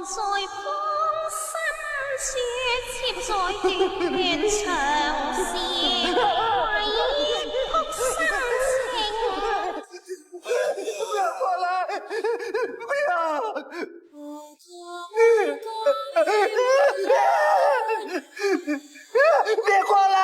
在芳心雪，妾在断肠时，为哭生情。别过来！不要！别过来！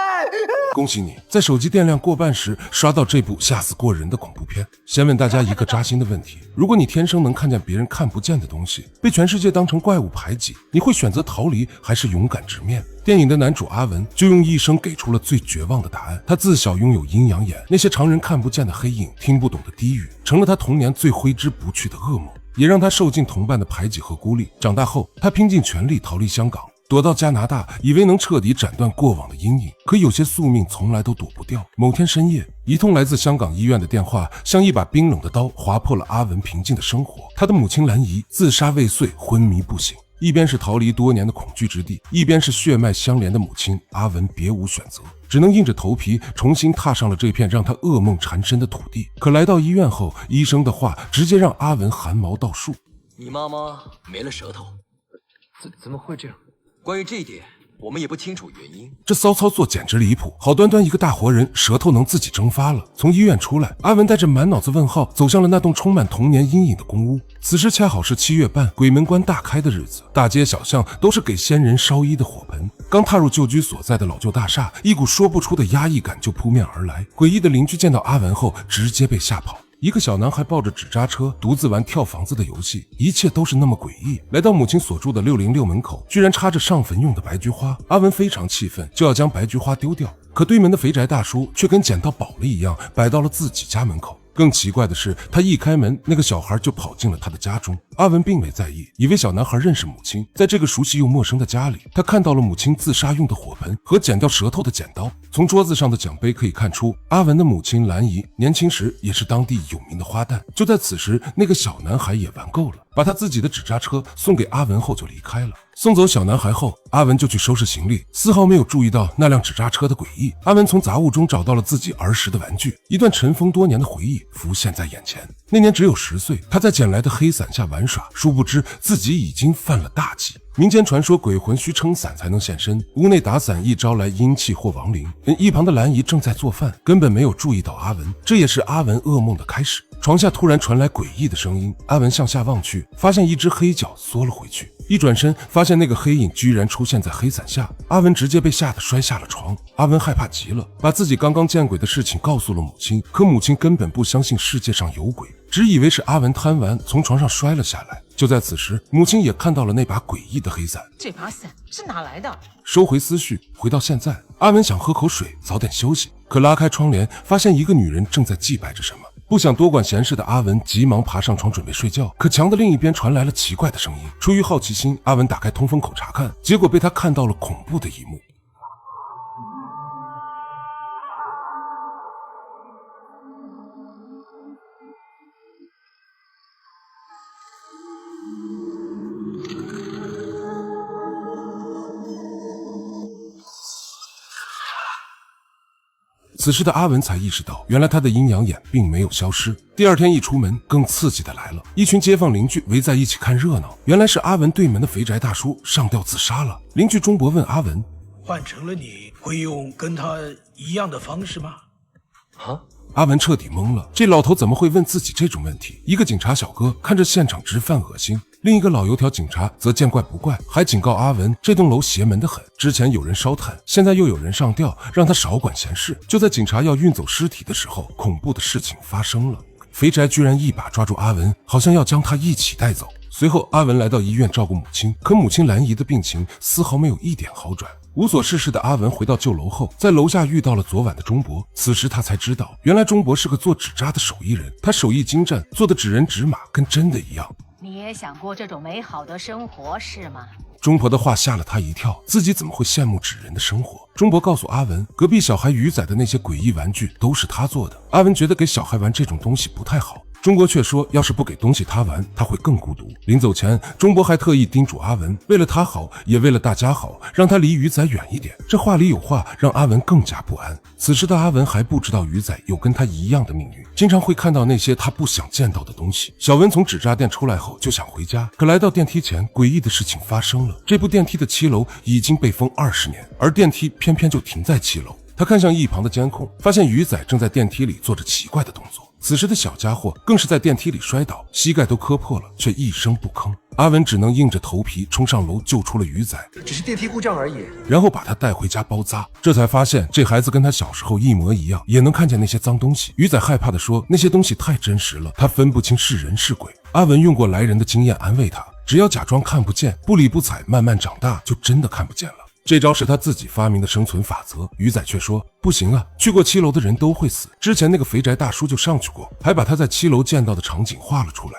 恭喜你在手机电量过半时刷到这部吓死过人的恐怖片。先问大家一个扎心的问题，如果你天生能看见别人看不见的东西，被全世界当成怪物排挤，你会选择逃离还是勇敢直面？电影的男主阿文就用一生给出了最绝望的答案。他自小拥有阴阳眼，那些常人看不见的黑影，听不懂的低语，成了他童年最挥之不去的噩梦，也让他受尽同伴的排挤和孤立。长大后，他拼尽全力逃离香港，躲到加拿大，以为能彻底斩断过往的阴影，可有些宿命从来都躲不掉。某天深夜，一通来自香港医院的电话像一把冰冷的刀划破了阿文平静的生活。他的母亲兰姨自杀未遂，昏迷不醒，一边是逃离多年的恐惧之地，一边是血脉相连的母亲。阿文别无选择，只能硬着头皮重新踏上了这片让他噩梦缠身的土地。可来到医院后，医生的话直接让阿文汗毛倒竖。你妈妈没了舌头。怎么会这样？关于这一点，我们也不清楚原因。这骚操作简直离谱，好端端一个大活人，舌头能自己蒸发了。从医院出来，阿文带着满脑子问号走向了那栋充满童年阴影的公屋。此时恰好是7月半，鬼门关大开的日子，大街小巷都是给先人烧衣的火盆。刚踏入旧居所在的老旧大厦，一股说不出的压抑感就扑面而来。诡异的邻居见到阿文后，直接被吓跑。一个小男孩抱着纸扎车独自玩跳房子的游戏，一切都是那么诡异。来到母亲所住的606门口，居然插着上坟用的白菊花。阿文非常气愤，就要将白菊花丢掉，可对门的肥宅大叔却跟捡到宝了一样，摆到了自己家门口。更奇怪的是，他一开门，那个小孩就跑进了他的家中。阿文并没在意，以为小男孩认识母亲。在这个熟悉又陌生的家里，他看到了母亲自杀用的火盆和剪掉舌头的剪刀。从桌子上的奖杯可以看出，阿文的母亲兰姨年轻时也是当地有名的花旦。就在此时，那个小男孩也玩够了，把他自己的纸扎车送给阿文后就离开了。送走小男孩后，阿文就去收拾行李，丝毫没有注意到那辆纸扎车的诡异。阿文从杂物中找到了自己儿时的玩具，一段尘封多年的回忆浮现在眼前。那年只有10岁，他在捡来的黑伞下玩耍，殊不知自己已经犯了大忌。民间传说鬼魂需撑伞才能现身，屋内打伞易招来阴气或亡灵。一旁的兰姨正在做饭，根本没有注意到阿文，这也是阿文噩梦的开始。床下突然传来诡异的声音，阿文向下望去，发现一只黑脚缩了回去，一转身发现那个黑影居然出现在黑伞下，阿文直接被吓得摔下了床。阿文害怕极了，把自己刚刚见鬼的事情告诉了母亲，可母亲根本不相信世界上有鬼，只以为是阿文贪玩从床上摔了下来。就在此时，母亲也看到了那把诡异的黑伞。这把伞是哪来的？收回思绪，回到现在，阿文想喝口水，早点休息，可拉开窗帘，发现一个女人正在祭拜着什么。不想多管闲事的阿文急忙爬上床准备睡觉，可墙的另一边传来了奇怪的声音。出于好奇心，阿文打开通风口查看，结果被他看到了恐怖的一幕。此时的阿文才意识到，原来他的阴阳眼并没有消失。第二天一出门，更刺激的来了，一群街坊邻居围在一起看热闹。原来是阿文对门的肥宅大叔上吊自杀了。邻居钟伯问阿文：换成了你，会用跟他一样的方式吗？阿文彻底懵了，这老头怎么会问自己这种问题？一个警察小哥看着现场直犯恶心，另一个老油条警察则见怪不怪，还警告阿文这栋楼邪门得很，之前有人烧炭，现在又有人上吊，让他少管闲事。就在警察要运走尸体的时候，恐怖的事情发生了，肥宅居然一把抓住阿文，好像要将他一起带走。随后阿文来到医院照顾母亲，可母亲兰姨的病情丝毫没有一点好转。无所事事的阿文回到旧楼后，在楼下遇到了昨晚的钟伯。此时他才知道，原来钟伯是个做纸扎的手艺人，他手艺精湛，做的纸人纸马跟真的一样。你也想过这种美好的生活是吗？钟婆的话吓了他一跳，自己怎么会羡慕纸人的生活？钟伯告诉阿文，隔壁小孩鱼仔的那些诡异玩具都是他做的。阿文觉得给小孩玩这种东西不太好，钟伯却说要是不给东西他玩，他会更孤独。临走前，钟伯还特意叮嘱阿文，为了他好，也为了大家好，让他离鱼仔远一点。这话里有话，让阿文更加不安。此时的阿文还不知道鱼仔有跟他一样的命运，经常会看到那些他不想见到的东西。小文从纸扎店出来后就想回家，可来到电梯前，诡异的事情发生了。这部电梯的7楼已经被封20年，而电梯偏偏就停在7楼。他看向一旁的监控，发现鱼仔正在电梯里做着奇怪的动作。此时的小家伙更是在电梯里摔倒，膝盖都磕破了，却一声不吭。阿文只能硬着头皮冲上楼救出了鱼仔，只是电梯故障而已。然后把他带回家包扎。这才发现这孩子跟他小时候一模一样，也能看见那些脏东西。鱼仔害怕地说，那些东西太真实了，他分不清是人是鬼。阿文用过来人的经验安慰他，只要假装看不见，不理不睬，慢慢长大，就真的看不见了。这招是他自己发明的生存法则。鱼仔却说不行啊，去过7楼的人都会死，之前那个肥宅大叔就上去过，还把他在7楼见到的场景画了出来。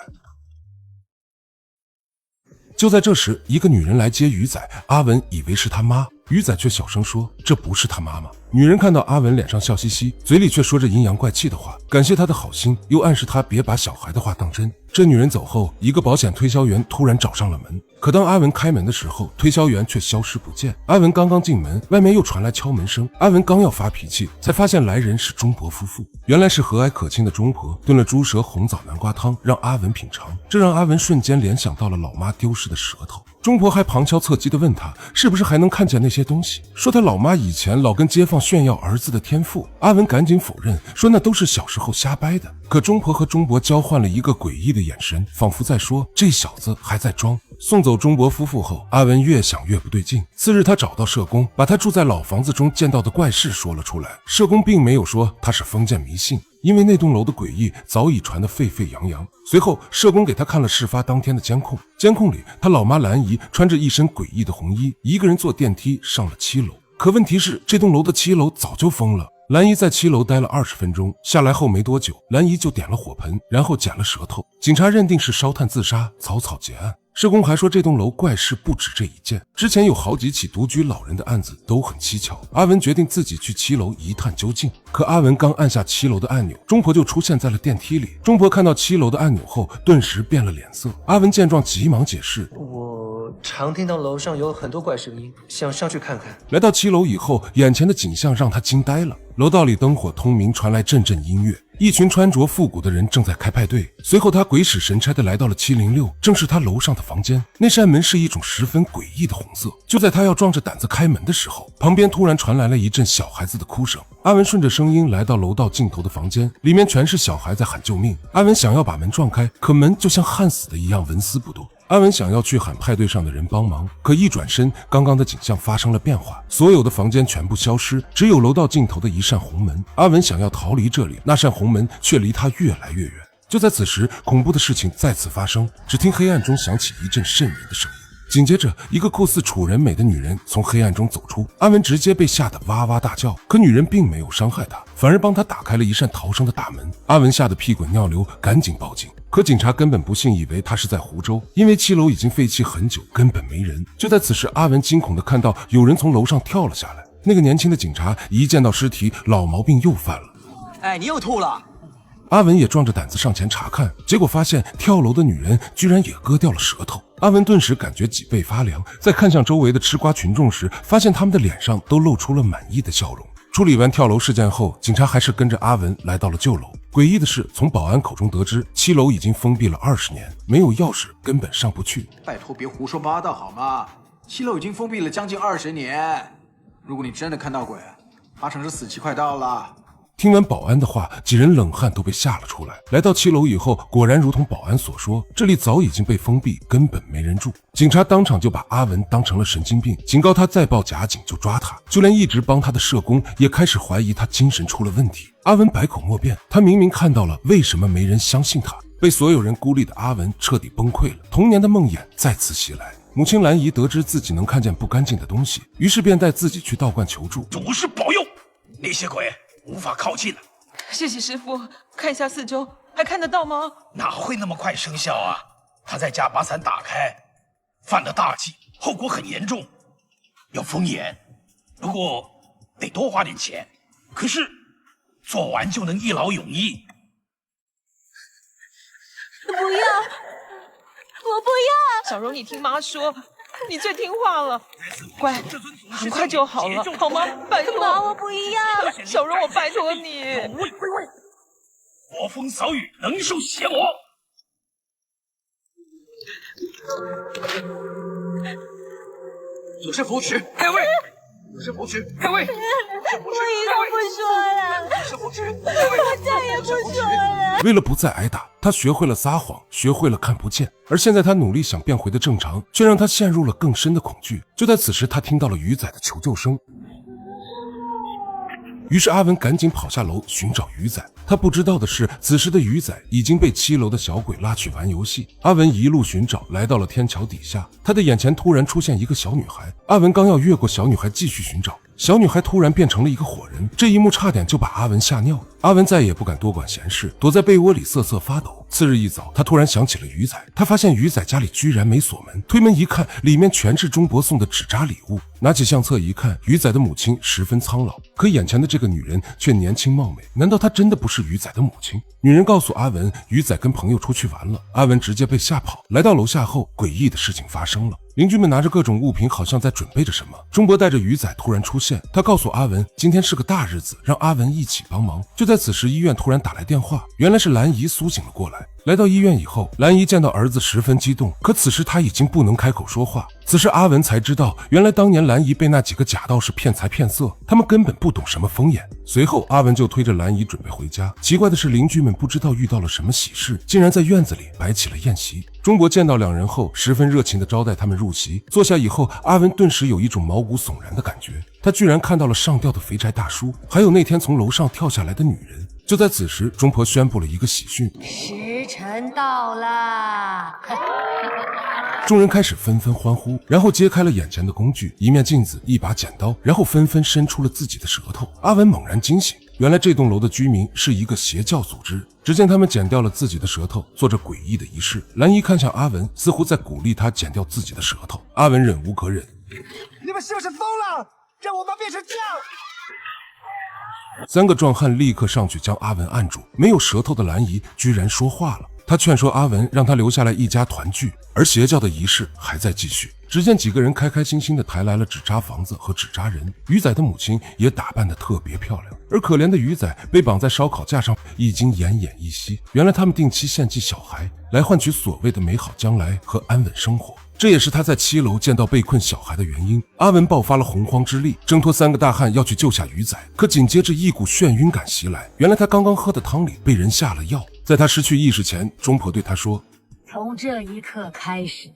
就在这时，一个女人来接鱼仔，阿文以为是他妈，鱼仔却小声说这不是他妈妈。女人看到阿文脸上笑嘻嘻，嘴里却说着阴阳怪气的话，感谢他的好心，又暗示他别把小孩的话当真。这女人走后，一个保险推销员突然找上了门，可当阿文开门的时候，推销员却消失不见。阿文刚刚进门，外面又传来敲门声，阿文刚要发脾气，才发现来人是钟伯夫妇。原来是和蔼可亲的钟婆炖了猪舌红枣南瓜汤让阿文品尝，这让阿文瞬间联想到了老妈丢失的舌头。钟婆还旁敲侧击地问他是不是还能看见那些东西，说他老妈以前老跟街坊炫耀儿子的天赋。阿文赶紧否认，说那都是小时候瞎掰的。可钟婆和钟伯交换了一个诡异的眼神，仿佛在说这小子还在装。送走钟伯夫妇后，阿文越想越不对劲。次日他找到社工，把他住在老房子中见到的怪事说了出来。社工并没有说他是封建迷信，因为那栋楼的诡异早已传得沸沸扬扬。随后社工给他看了事发当天的监控，监控里他老妈兰姨穿着一身诡异的红衣，一个人坐电梯上了7楼。可问题是这栋楼的7楼早就封了。兰姨在7楼待了20分钟，下来后没多久，兰姨就点了火盆，然后剪了舌头。警察认定是烧炭自杀，草草结案。社工还说这栋楼怪事不止这一件，之前有好几起独居老人的案子都很蹊跷。阿文决定自己去7楼一探究竟，可阿文刚按下7楼的按钮，钟婆就出现在了电梯里。钟婆看到7楼的按钮后，顿时变了脸色。阿文见状急忙解释，我常听到楼上有很多怪声音，想上去看看。来到7楼以后，眼前的景象让他惊呆了。楼道里灯火通明，传来阵阵音乐，一群穿着复古的人正在开派对。随后他鬼使神差地来到了706，正是他楼上的房间。那扇门是一种十分诡异的红色。就在他要壮着胆子开门的时候，旁边突然传来了一阵小孩子的哭声。阿文顺着声音来到楼道尽头的房间，里面全是小孩在喊救命。阿文想要把门撞开，可门就像焊死的一样纹丝不动。阿文想要去喊派对上的人帮忙，可一转身，刚刚的景象发生了变化，所有的房间全部消失，只有楼道尽头的一扇红门。阿文想要逃离这里，那扇红门却离他越来越远。就在此时，恐怖的事情再次发生，只听黑暗中响起一阵瘆人的声音。紧接着，一个酷似楚人美的女人从黑暗中走出，阿文直接被吓得哇哇大叫，可女人并没有伤害他，反而帮他打开了一扇逃生的大门。阿文吓得屁滚尿流，赶紧报警。可警察根本不信，以为他是在湖州，因为7楼已经废弃很久，根本没人。就在此时，阿文惊恐地看到有人从楼上跳了下来。那个年轻的警察一见到尸体，老毛病又犯了。哎，你又吐了！阿文也壮着胆子上前查看，结果发现跳楼的女人居然也割掉了舌头。阿文顿时感觉脊背发凉，在看向周围的吃瓜群众时，发现他们的脸上都露出了满意的笑容。处理完跳楼事件后，警察还是跟着阿文来到了旧楼。诡异的是，从保安口中得知，7楼已经封闭了20年，没有钥匙根本上不去。拜托别胡说八道好吗？7楼已经封闭了将近20年，如果你真的看到鬼，八成是死期快到了。听完保安的话，几人冷汗都被吓了出来。来到7楼以后，果然如同保安所说，这里早已经被封闭，根本没人住。警察当场就把阿文当成了神经病，警告他再报假警就抓他。就连一直帮他的社工也开始怀疑他精神出了问题。阿文百口莫辩，他明明看到了，为什么没人相信他？被所有人孤立的阿文彻底崩溃了，童年的梦魇再次袭来。母亲兰姨得知自己能看见不干净的东西，于是便带自己去道观求助。祖师保佑，那些鬼无法靠近了。谢谢师傅，看一下四周，还看得到吗？哪会那么快生效啊？他在家把伞打开，犯了大忌，后果很严重，要封眼。不过得多花点钱，可是做完就能一劳永逸。不要，我不要。小柔，你听妈说，你最听话了，乖，很快就好了，好吗？拜托，妈，我不要。小柔，我拜托你。喂，刮风扫雨，能受邪魔。有事扶持，开位！有事扶持，开位！我以后不说了，我再也不说了。为了不再挨打，他学会了撒谎，学会了看不见。而现在他努力想变回的正常，却让他陷入了更深的恐惧。就在此时，他听到了鱼仔的求救声。于是阿文赶紧跑下楼寻找鱼仔。他不知道的是，此时的鱼仔已经被7楼的小鬼拉去玩游戏。阿文一路寻找，来到了天桥底下，他的眼前突然出现一个小女孩。阿文刚要越过小女孩继续寻找，小女孩突然变成了一个火人，这一幕差点就把阿文吓尿。阿文再也不敢多管闲事，躲在被窝里瑟瑟发抖。次日一早，他突然想起了鱼仔，他发现鱼仔家里居然没锁门，推门一看，里面全是钟伯送的纸扎礼物。拿起相册一看，鱼仔的母亲十分苍老，可眼前的这个女人却年轻貌美，难道她真的不是鱼仔的母亲？女人告诉阿文，鱼仔跟朋友出去玩了。阿文直接被吓跑。来到楼下后，诡异的事情发生了。邻居们拿着各种物品，好像在准备着什么。钟伯带着鱼仔突然出现，他告诉阿文，今天是个大日子，让阿文一起帮忙。就在此时，医院突然打来电话，原来是兰姨苏醒了过来。来到医院以后，兰姨见到儿子十分激动，可此时他已经不能开口说话。此时阿文才知道，原来当年兰姨被那几个假道士骗财骗色，他们根本不懂什么风眼。随后阿文就推着兰姨准备回家。奇怪的是，邻居们不知道遇到了什么喜事，竟然在院子里摆起了宴席。钟伯见到两人后，十分热情地招待他们入席。坐下以后，阿文顿时有一种毛骨悚然的感觉，他居然看到了上吊的肥宅大叔，还有那天从楼上跳下来的女人。就在此时，钟婆宣布了一个喜讯：时辰到啦！众人开始纷纷欢呼，然后揭开了眼前的工具，一面镜子，一把剪刀，然后纷纷伸出了自己的舌头。阿文猛然惊醒，原来这栋楼的居民是一个邪教组织。只见他们剪掉了自己的舌头，做着诡异的仪式。兰姨看向阿文，似乎在鼓励他剪掉自己的舌头。阿文忍无可忍：你们是不是疯了？让我妈变成这样！三个壮汉立刻上去将阿文按住。没有舌头的兰姨居然说话了，他劝说阿文让他留下来一家团聚，而邪教的仪式还在继续。只见几个人开开心心地抬来了纸扎房子和纸扎人，鱼仔的母亲也打扮得特别漂亮，而可怜的鱼仔被绑在烧烤架上，已经奄奄一息。原来他们定期献祭小孩，来换取所谓的美好将来和安稳生活。这也是他在7楼见到被困小孩的原因。阿文爆发了洪荒之力，挣脱3个大汉要去救下鱼仔，可紧接着一股眩晕感袭来，原来他刚刚喝的汤里被人下了药。在他失去意识前，钟婆对他说：从这一刻开始，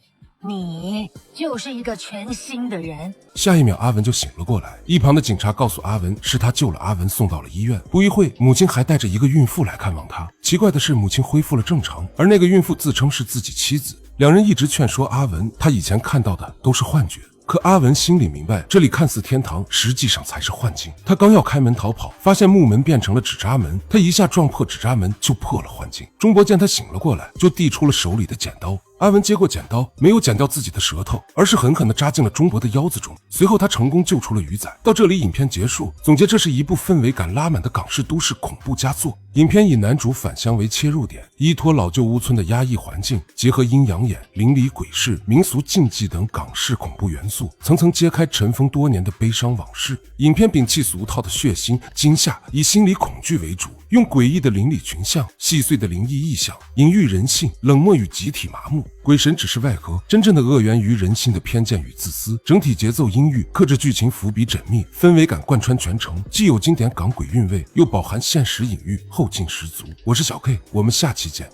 你就是一个全新的人。下一秒，阿文就醒了过来。一旁的警察告诉阿文，是他救了阿文，送到了医院。不一会，母亲还带着一个孕妇来看望他。奇怪的是，母亲恢复了正常，而那个孕妇自称是自己妻子。两人一直劝说阿文，他以前看到的都是幻觉。可阿文心里明白，这里看似天堂，实际上才是幻境。他刚要开门逃跑，发现木门变成了纸扎门，他一下撞破纸扎门，就破了幻境。钟伯见他醒了过来，就递出了手里的剪刀。阿文接过剪刀，没有剪掉自己的舌头，而是狠狠地扎进了钟伯的腰子中。随后他成功救出了鱼仔。到这里，影片结束。总结，这是一部氛围感拉满的港式都市恐怖佳作。影片以男主返乡为切入点，依托老旧屋村的压抑环境，结合阴阳眼、邻里鬼事、民俗禁忌等港式恐怖元素，层层揭开尘封多年的悲伤往事。影片摒弃俗套的血腥惊吓，以心理恐惧为主，用诡异的邻里群像、细碎的灵异意象，隐喻人性、冷漠与集体麻木。鬼神只是外壳，真正的恶源于人性的偏见与自私。整体节奏阴郁，克制剧情伏笔缜密，氛围感贯穿全程，既有经典港鬼韵味，又饱含现实隐喻，后劲十足。我是小 K，我们下期见。